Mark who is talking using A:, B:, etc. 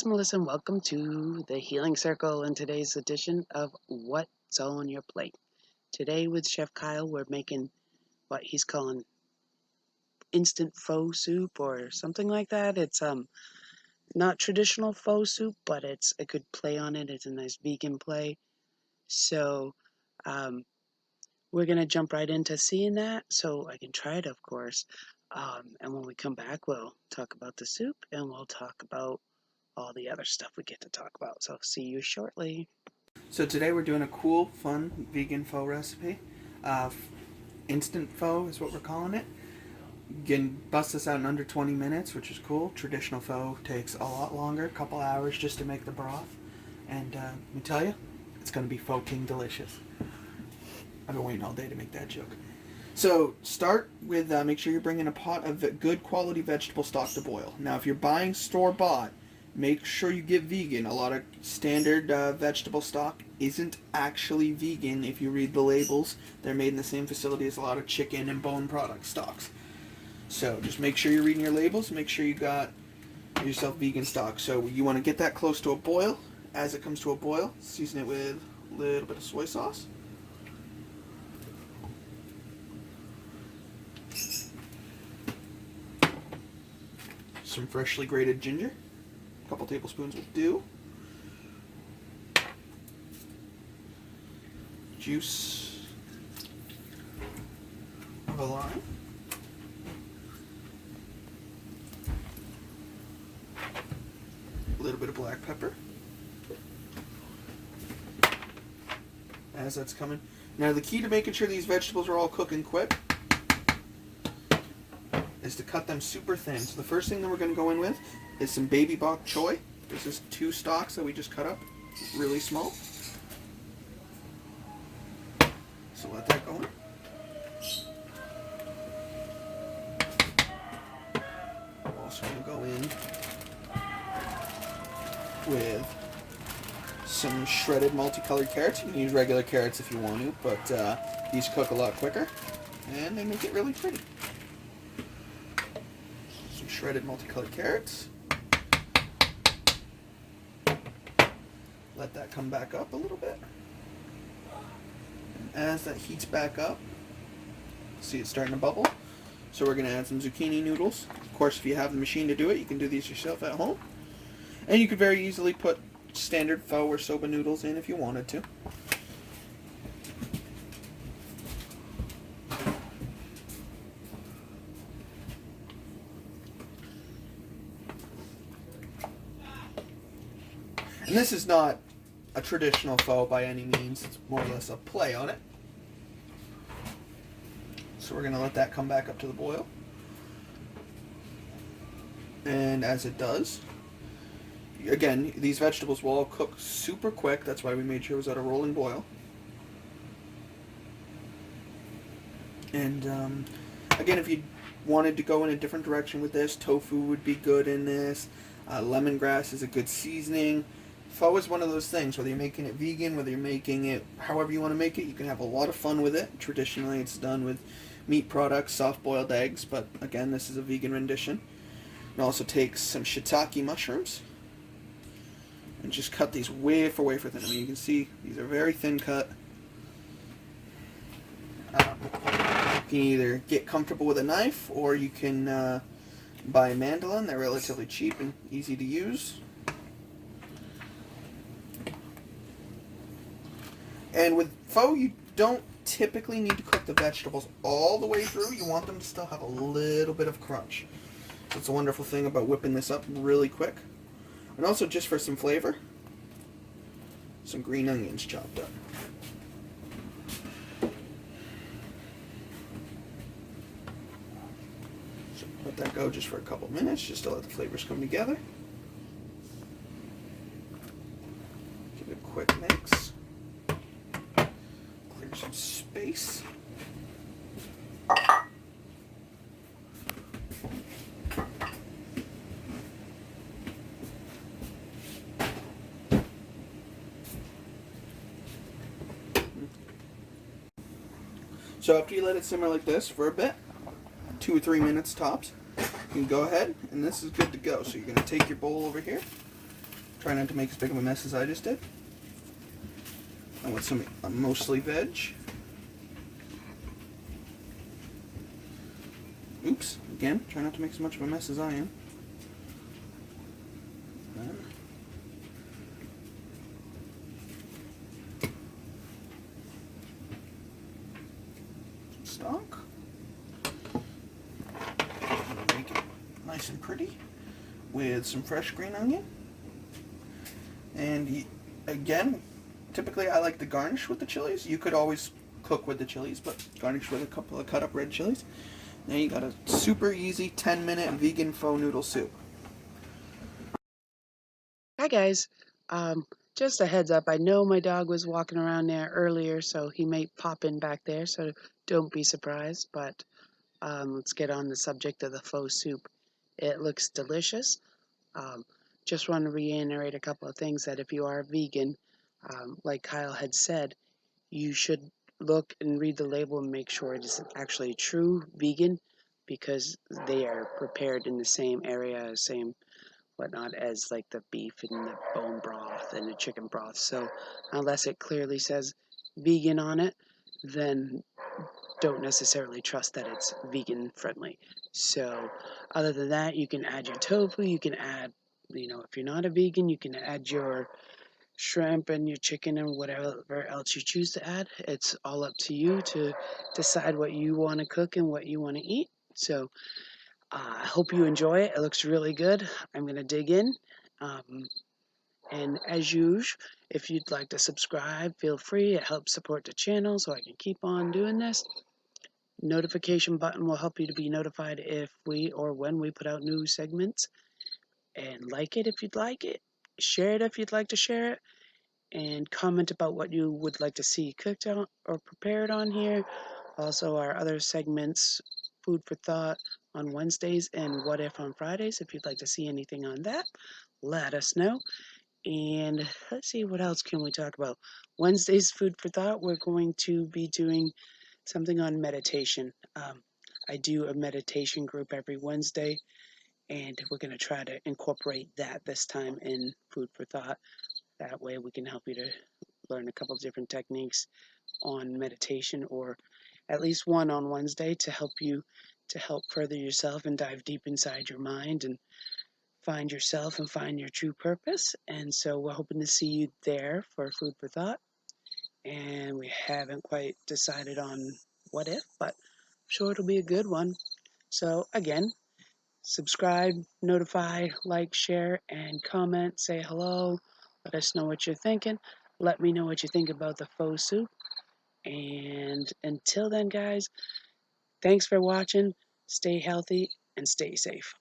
A: it's Melissa, and welcome to the Healing Circle in today's edition of What's on Your Plate. Today with Chef Kyle, we're making what he's calling instant faux soup or something like that. It's not traditional faux soup, but it's a good play on it. It's a nice vegan play. So um, we're gonna jump right into seeing that, so I can try it, of course. And when we come back, we'll talk about the soup and we'll talk about all the other stuff we get to talk about. So see you shortly.
B: So today we're doing a cool, fun vegan pho recipe. Uh, Instant pho is what we're calling it. You can bust this out in under 20 minutes, which is cool. Traditional pho takes a lot longer, a couple hours just to make the broth. And let me tell you, it's going to be fucking delicious. I've been waiting all day to make that joke. So start with, make sure you're bringing a pot of good quality vegetable stock to boil. Now if you're buying store-bought, make sure you get vegan. A lot of standard vegetable stock isn't actually vegan if you read the labels. They're made in the same facility as a lot of chicken and bone product stocks. So just make sure you're reading your labels. Make sure you got yourself vegan stock. So you want to get that close to a boil. As it comes to a boil, season it with a little bit of soy sauce. Some freshly grated ginger. A couple tablespoons will do. Juice of a lime. A little bit of black pepper. As that's coming. Now the key to making sure these vegetables are all cooking quick is to cut them super thin. So the first thing that we're going to go in with is some baby bok choy. This is 2 stalks that we just cut up really small. So let that go in. I'm also going to go in with some shredded multicolored carrots. You can use regular carrots if you want to, but these cook a lot quicker and they make it really pretty. Some shredded multicolored carrots. Let that come back up a little bit. And as that heats back up, see it's starting to bubble. So we're going to add some zucchini noodles. Of course, if you have the machine to do it, you can do these yourself at home. And you could very easily put standard pho or soba noodles in if you wanted to. And this is not a traditional pho by any means. It's more or less a play on it. So we're going to let that come back up to the boil. And as it does, again, these vegetables will all cook super quick. That's why we made sure it was at a rolling boil. And again, if you wanted to go in a different direction with this, tofu would be good in this. Lemongrass is a good seasoning. Pho is one of those things, whether you're making it vegan, whether you're making it however you want to make it, you can have a lot of fun with it. Traditionally, it's done with meat products, soft-boiled eggs, but again, this is a vegan rendition. It also takes some shiitake mushrooms and just cut these wafer thin. I mean, you can see these are very thin cut. You can either get comfortable with a knife or you can buy a mandolin. They're relatively cheap and easy to use. And with pho, you don't typically need to cook the vegetables all the way through. You want them to still have a little bit of crunch. So it's a wonderful thing about whipping this up really quick. And also, just for some flavor, some green onions chopped up. So let that go just for a couple minutes, just to let the flavors come together. Give it a quick mix. Clear some space. So after you let it simmer like this for a bit, 2 or 3 minutes tops, you can go ahead and this is good to go. So you're going to take your bowl over here Try not to make as big of a mess as I just did. I want some mostly veg. Oops, again, try not to make as much of a mess as I am. Then stock. Make it nice and pretty with some fresh green onion. And again, typically I like to garnish with the chilies. You could always cook with the chilies, but garnish with a couple of cut up red chilies. Now you got a super easy 10-minute vegan pho noodle soup.
A: Hi guys. Um, just a heads up. I know my dog was walking around there earlier, so he may pop in back there. So don't be surprised. But let's get on the subject of the faux soup. It looks delicious. Um, just want to reiterate a couple of things that if you are vegan, like Kyle had said, you should look and read the label and make sure it is actually true vegan because they are prepared in the same area, same whatnot as like the beef and the bone broth and the chicken broth. So unless it clearly says vegan on it, then don't necessarily trust that it's vegan friendly. So other than that, you can add your tofu, you can add, if you're not a vegan, you can add your shrimp and your chicken and whatever else you choose to add. It's all up to you to decide what you want to cook and what you want to eat. So I hope you enjoy it. It looks really good. I'm going to dig in. Um, and as usual, if you'd like to subscribe, feel free. It helps support the channel so I can keep on doing this. Notification button will help you to be notified if we or when we put out new segments. And like it if you'd like it. Share it if you'd like to share it. And comment about what you would like to see cooked on or prepared on here. Also, our other segments, Food for Thought on Wednesdays and What If on Fridays. If you'd like to see anything on that, let us know. And let's see, what else can we talk about? Wednesday's Food for Thought, we're going to be doing something on meditation. I do a meditation group every Wednesday, and we're going to try to incorporate that this time in Food for Thought. That way, we can help you to learn a couple of different techniques on meditation, or at least one on Wednesday to help you to help further yourself and dive deep inside your mind and find yourself and find your true purpose. And so we're hoping to see you there for Food for Thought. And we haven't quite decided on what if, but I'm sure it'll be a good one. So again, subscribe, notify, like, share, and comment. Say hello. Let us know what you're thinking. Let me know what you think about the Pho Soup. And until then, guys, thanks for watching. Stay healthy and stay safe.